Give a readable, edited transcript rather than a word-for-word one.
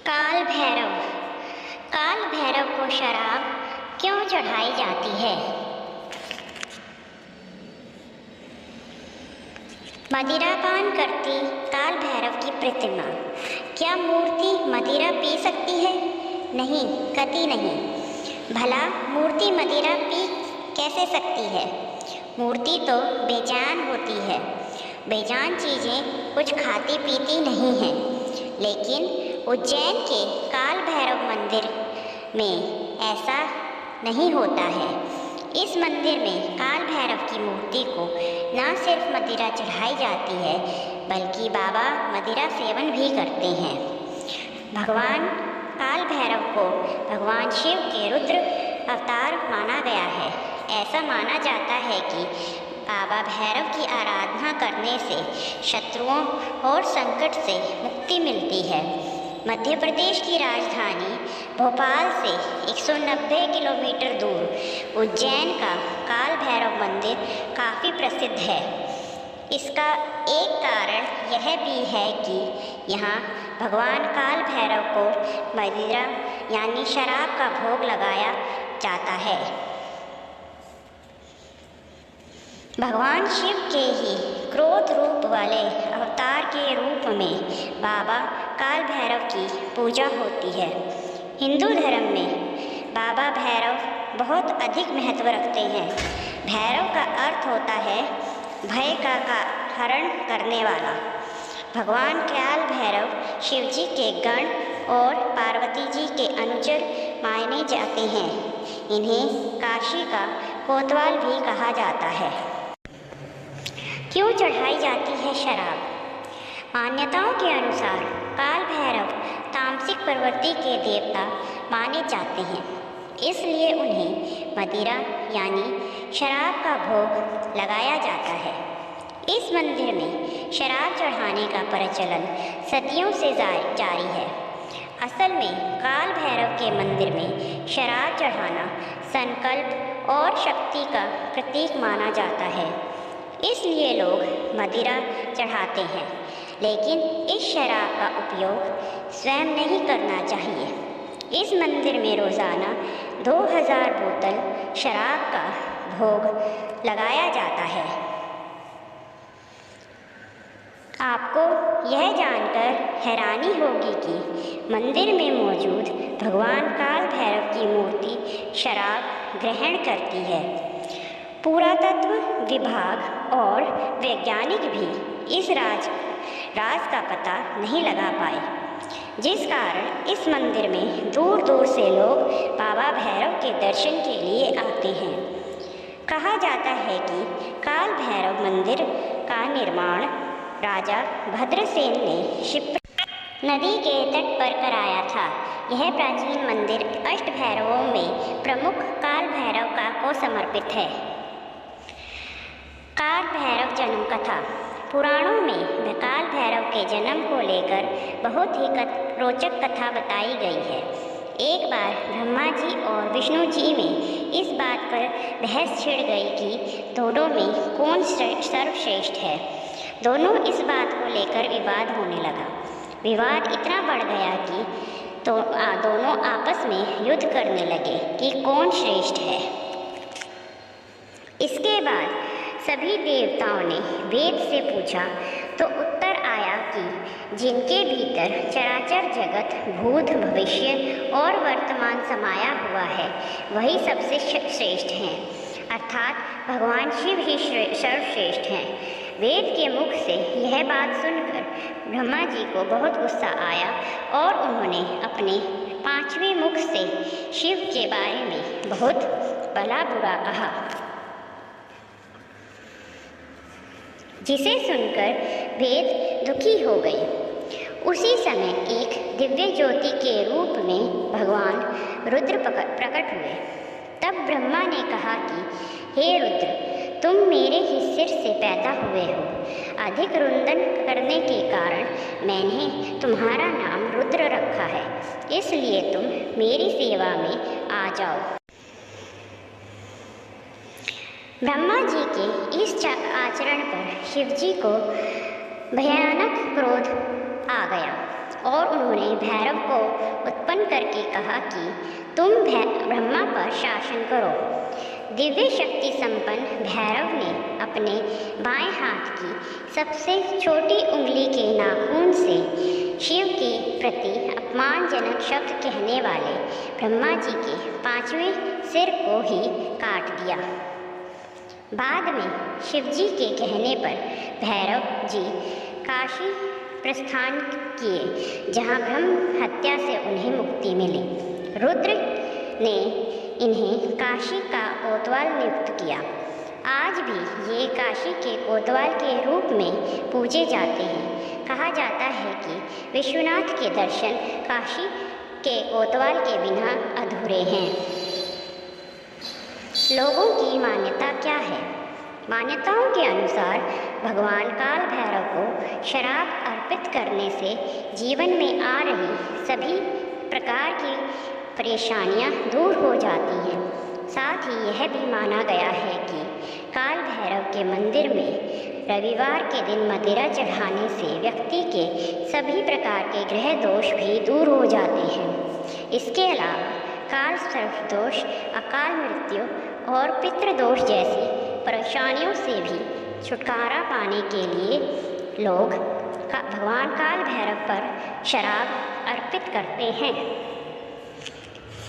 काल भैरव। काल भैरव को शराब क्यों चढ़ाई जाती है? मदिरापान करती काल भैरव की प्रतिमा। क्या मूर्ति मदिरा पी सकती है? नहीं, कतई नहीं। भला मूर्ति मदिरा पी कैसे सकती है? मूर्ति तो बेजान होती है। बेजान चीज़ें कुछ खाती पीती नहीं हैं। लेकिन उज्जैन के काल भैरव मंदिर में ऐसा नहीं होता है। इस मंदिर में काल भैरव की मूर्ति को न सिर्फ मदिरा चढ़ाई जाती है, बल्कि बाबा मदिरा सेवन भी करते हैं। भगवान काल भैरव को भगवान शिव के रुद्र अवतार माना गया है। ऐसा माना जाता है कि बाबा भैरव की आराधना करने से शत्रुओं और संकट से मुक्ति मिलती है। मध्य प्रदेश की राजधानी भोपाल से 190 किलोमीटर दूर उज्जैन का काल भैरव मंदिर काफ़ी प्रसिद्ध है। इसका एक कारण यह भी है कि यहाँ भगवान काल भैरव को मदिरा यानी शराब का भोग लगाया जाता है। भगवान शिव के ही क्रोध रूप वाले अवतार के रूप में बाबा काल भैरव की पूजा होती है। हिंदू धर्म में बाबा भैरव बहुत अधिक महत्व रखते हैं। भैरव का अर्थ होता है भय का हरण करने वाला। भगवान काल भैरव शिव जी के गण और पार्वती जी के अनुचर माने जाते हैं। इन्हें काशी का कोतवाल भी कहा जाता है। क्यों चढ़ाई जाती है शराब? मान्यताओं के अनुसार काल भैरव तामसिक प्रवृत्ति के देवता माने जाते हैं, इसलिए उन्हें मदिरा यानी शराब का भोग लगाया जाता है। इस मंदिर में शराब चढ़ाने का प्रचलन सदियों से जारी है। असल में काल भैरव के मंदिर में शराब चढ़ाना संकल्प और शक्ति का प्रतीक माना जाता है, इसलिए लोग मदिरा चढ़ाते हैं। लेकिन इस शराब का उपयोग स्वयं नहीं करना चाहिए। इस मंदिर में रोज़ाना 2000 बोतल शराब का भोग लगाया जाता है। आपको यह जानकर हैरानी होगी कि मंदिर में मौजूद भगवान काल भैरव की मूर्ति शराब ग्रहण करती है। पुरातत्व विभाग और वैज्ञानिक भी इस राज का पता नहीं लगा पाए, जिस कारण इस मंदिर में दूर दूर से लोग बाबा भैरव के दर्शन के लिए आते हैं। कहा जाता है कि काल भैरव मंदिर का निर्माण राजा भद्रसेन ने क्षिप्रा नदी के तट पर कराया था। यह प्राचीन मंदिर अष्टभैरवों में प्रमुख काल भैरव को समर्पित है। काल भैरव जन्म कथा। पुराणों में काल भैरव के जन्म को लेकर बहुत ही रोचक कथा बताई गई है। एक बार ब्रह्मा जी और विष्णु जी में इस बात पर बहस छिड़ गई कि दोनों में कौन सर्वश्रेष्ठ है। दोनों इस बात को लेकर विवाद होने लगा। विवाद इतना बढ़ गया कि दोनों आपस में युद्ध करने लगे कि कौन श्रेष्ठ है। इसके बाद सभी देवताओं ने वेद से पूछा तो उत्तर आया कि जिनके भीतर चराचर जगत भूत भविष्य और वर्तमान समाया हुआ है वही सबसे श्रेष्ठ हैं, अर्थात भगवान शिव ही सर्वश्रेष्ठ हैं। वेद के मुख से यह बात सुनकर ब्रह्मा जी को बहुत गुस्सा आया और उन्होंने अपने 5वें मुख से शिव के बारे में बहुत भला बुरा कहा, जिसे सुनकर वेद दुखी हो गए। उसी समय एक दिव्य ज्योति के रूप में भगवान रुद्र प्रकट हुए। तब ब्रह्मा ने कहा कि हे रुद्र, तुम मेरे ही सिर से पैदा हुए हो। अधिक रुंदन करने के कारण मैंने तुम्हारा नाम रुद्र रखा है, इसलिए तुम मेरी सेवा में आ जाओ। ब्रह्मा जी के इस आचरण पर शिव जी को भयानक क्रोध आ गया और उन्होंने भैरव को को उत्पन्न करके कहा कि तुम ब्रह्मा पर शासन करो। दिव्य शक्ति संपन्न भैरव ने अपने बाएं हाथ की सबसे छोटी उंगली के नाखून से शिव के प्रति अपमानजनक शब्द कहने वाले ब्रह्मा जी के 5वें सिर को ही काट दिया। बाद में शिवजी के कहने पर भैरव जी काशी प्रस्थान किए, जहाँ ब्रह्म हत्या से उन्हें मुक्ति मिली। रुद्र ने इन्हें काशी का कोतवाल नियुक्त किया। आज भी ये काशी के कोतवाल के रूप में पूजे जाते हैं। कहा जाता है कि विश्वनाथ के दर्शन काशी के कोतवाल के बिना अधूरे हैं। लोगों की मान्यता क्या है? मान्यताओं के अनुसार भगवान काल भैरव को शराब अर्पित करने से जीवन में आ रही सभी प्रकार की परेशानियां दूर हो जाती हैं। साथ ही यह भी माना गया है कि काल भैरव के मंदिर में रविवार के दिन मदिरा चढ़ाने से व्यक्ति के सभी प्रकार के ग्रह दोष भी दूर हो जाते हैं। इसके अलावा काल सर्प दोष, अकाल मृत्यु और पितृदोष जैसी परेशानियों से भी छुटकारा पाने के लिए लोग भगवान काल भैरव पर शराब अर्पित करते हैं।